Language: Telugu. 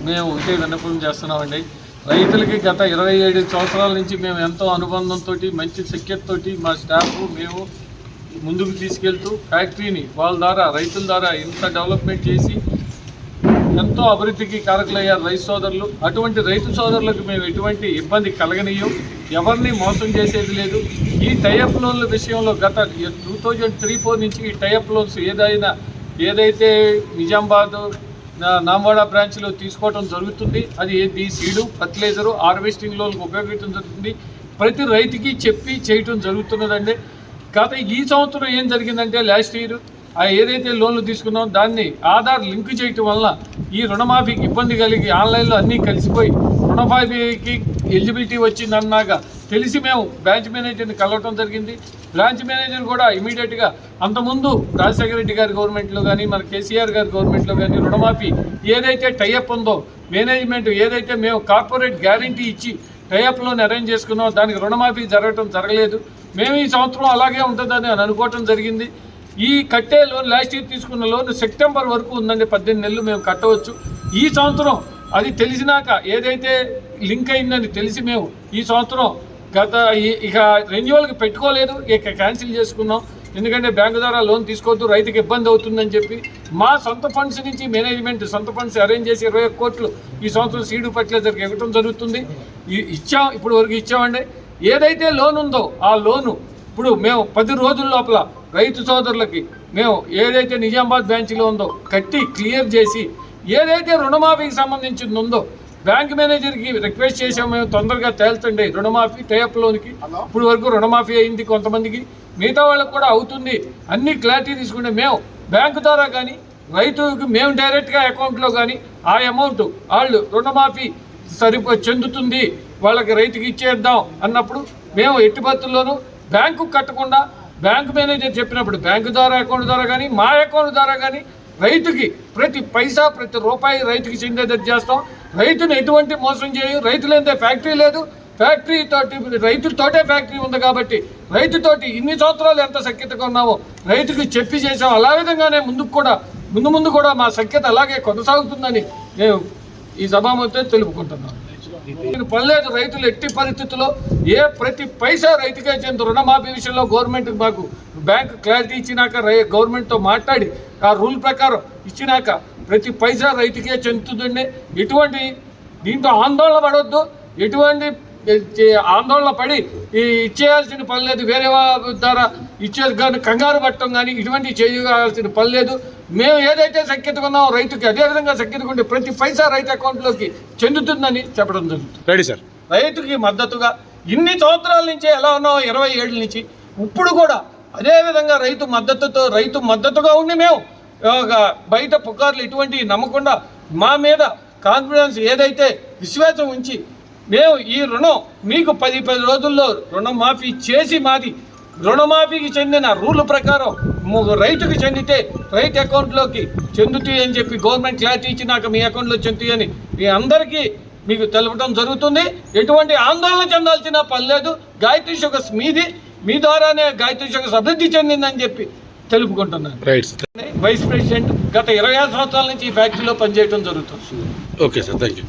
మేము ఉంటే విన్నపం చేస్తున్నామండి. రైతులకి గత 27 సంవత్సరాల నుంచి మేము ఎంతో అనుబంధంతో మంచి సఖ్యతతోటి మా స్టాఫ్ మేము ముందుకు తీసుకెళ్తూ ఫ్యాక్టరీని వాళ్ళ ద్వారా రైతుల ద్వారా ఇంత డెవలప్మెంట్ చేసి ఎంతో అభివృద్ధికి కారకులయ్యారు రైతు సోదరులు. అటువంటి రైతు సోదరులకు మేము ఎటువంటి ఇబ్బంది కలగనీయం, ఎవరిని మోసం చేసేది లేదు. ఈ టైఅప్ లోన్ల విషయంలో గత 2003-4 నుంచి ఈ టైఅప్ లోన్స్ ఏదైతే నిజామాబాద్ నాంవాడ బ్రాంచ్లో తీసుకోవడం జరుగుతుంది. అది సీడు, ఫర్టిలైజరు, హార్వెస్టింగ్ లోన్లకు ఉపయోగించడం జరుగుతుంది. ప్రతి రైతుకి చెప్పి చేయటం జరుగుతున్నదండి. గత ఈ సంవత్సరం ఏం జరిగిందంటే లాస్ట్ ఇయర్ ఏదైతే లోన్లు తీసుకున్నామో దాన్ని ఆధార్ లింక్ చేయటం వల్ల ఈ రుణమాఫీకి ఇబ్బంది కలిగి ఆన్లైన్లో అన్నీ కలిసిపోయి రుణమాఫీకి ఎలిజిబిలిటీ వచ్చిందన్నాక తెలిసి మేము బ్రాంచ్ మేనేజర్ని కలవటం జరిగింది. బ్రాంచ్ మేనేజర్ కూడా ఇమీడియట్గా అంతకుముందు రాజశేఖర రెడ్డి గారి గవర్నమెంట్లో కానీ మన కేసీఆర్ గారి గవర్నమెంట్లో కానీ రుణమాఫీ ఏదైతే టైఅప్ ఉందో మేనేజ్మెంట్ ఏదైతే మేము కార్పొరేట్ గ్యారంటీ ఇచ్చి టైఅప్ లోన్ అరేంజ్ చేసుకున్నామో దానికి రుణమాఫీ జరగలేదు. మేము ఈ సంవత్సరం అలాగే ఉంటుందని అనుకోవటం జరిగింది. ఈ కట్టే లోన్ లాస్ట్ ఇయర్ తీసుకున్న లోన్ సెప్టెంబర్ వరకు ఉందండి, 18 నెలలు మేము కట్టవచ్చు. ఈ సంవత్సరం అది తెలిసినాక ఏదైతే లింక్ అయిందని తెలిసి మేము ఈ సంవత్సరం ఇక రెన్యువల్కి పెట్టుకోలేదు, ఇక క్యాన్సిల్ చేసుకున్నాం. ఎందుకంటే బ్యాంకు ద్వారా లోన్ తీసుకోవద్దు, రైతుకి ఇబ్బంది అవుతుందని చెప్పి మా సొంత ఫండ్స్ నుంచి మేనేజ్మెంట్ సొంత ఫండ్స్ అరేంజ్ చేసి 21 కోట్లు ఈ సంవత్సరం సీడు ఫర్టిలైజర్కి ఇవ్వడం జరుగుతుంది. ఇప్పుడు వరకు ఇచ్చామండి. ఏదైతే లోన్ ఉందో ఆ లోను ఇప్పుడు మేము 10 రోజుల లోపల రైతు సోదరులకి మేము ఏదైతే నిజామాబాద్ బ్రాంచ్లో ఉందో కట్టి క్లియర్ చేసి ఏదైతే రుణమాఫీకి సంబంధించింది ఉందో బ్యాంక్ మేనేజర్కి రిక్వెస్ట్ చేసాము. మేము తొందరగా తేల్చండి రుణమాఫీ టైఅప్ లోన్కి. ఇప్పుడు వరకు రుణమాఫీ అయింది కొంతమందికి, మిగతా వాళ్ళకు కూడా అవుతుంది. అన్ని క్లారిటీ తీసుకుంటే మేము బ్యాంకు ద్వారా కానీ రైతుకి మేము డైరెక్ట్గా అకౌంట్లో కానీ ఆ అమౌంట్ వాళ్ళు రుణమాఫీ చెందుతుంది వాళ్ళకి రైతుకి ఇచ్చేద్దాం అన్నప్పుడు మేము ఎట్టి పరిస్థితుల్లోనూ బ్యాంకు కట్టకుండా బ్యాంకు మేనేజర్ చెప్పినప్పుడు బ్యాంకు ద్వారా అకౌంట్ ద్వారా కానీ మా అకౌంట్ ద్వారా కానీ రైతుకి ప్రతి పైసా ప్రతి రూపాయి రైతుకి చెందేటట్టు చేస్తాం. రైతుని ఎటువంటి మోసం చేయు. రైతులంటే ఫ్యాక్టరీ లేదు, ఫ్యాక్టరీ తోటి రైతులతోటే ఫ్యాక్టరీ ఉంది కాబట్టి రైతుతోటి ఇన్ని సంవత్సరాలు ఎంత సఖ్యతగా ఉన్నామో రైతుకి చెప్పి చేసాం. అలా విధంగానే ముందు కూడా మా సఖ్యత అలాగే కొనసాగుతుందని నేను ఈ సభాముఖంగా తెలుపుకుంటున్నాను. పర్లేదు, రైతులు ఎట్టి పరిస్థితుల్లో ప్రతి పైసా రైతుకే చెందు. రుణమాఫీ విషయంలో గవర్నమెంట్ మాకు బ్యాంకు క్లారిటీ ఇచ్చినాక గవర్నమెంట్తో మాట్లాడి ఆ రూల్ ప్రకారం ఇచ్చినాక ప్రతి పైసా రైతుకే చెందుతుందండి. ఎటువంటి దీంతో ఆందోళన పడవద్దు, ఎటువంటి ఆందోళన పడి ఇచ్చేయాల్సిన పని లేదు. వేరే ద్వారా ఇచ్చేది కానీ కంగారు పట్టడం కానీ ఇటువంటి చేయాల్సిన పని లేదు. మేము ఏదైతే సఖ్యతగా ఉన్నామో రైతుకి అదేవిధంగా సఖ్యతగా ఉంటే ప్రతి పైసా రైతు అకౌంట్లోకి చెందుతుందని చెప్పడం జరుగుతుంది. Ready sir. రైతుకి మద్దతుగా ఇన్ని సంవత్సరాల నుంచి ఎలా ఉన్నామో 27 నుంచి ఇప్పుడు కూడా అదేవిధంగా రైతు మద్దతుగా ఉండి మేము బయట పుకార్లు ఇటువంటివి నమ్మకుండా మా మీద కాన్ఫిడెన్స్ ఏదైతే విశ్వాసం ఉంచి మేము ఈ రుణం మీకు 10 రోజుల్లో రుణమాఫీ చేసి మాది రుణమాఫీకి చెందిన రూల్ ప్రకారం రైతుకి చెందితే రైతు అకౌంట్లోకి చెందుతాయి అని చెప్పి గవర్నమెంట్ క్లారిటీ ఇచ్చినాక మీ అకౌంట్లో చెందుతాయి అని మీ అందరికీ మీకు తెలపడం జరుగుతుంది. ఎటువంటి ఆందోళన చెందాల్సిన పని లేదు. గాయత్రి షుగర్స్ మీ ద్వారానే గాయత్రి షుగర్స్ అభివృద్ధి చెందిందని చెప్పి తెలుపుకుంటున్నాను. వైస్ ప్రెసిడెంట్ గత 25 సంవత్సరాల నుంచి ఈ ఫ్యాక్టరీలో పనిచేయడం జరుగుతుంది. Okay sir, thank you.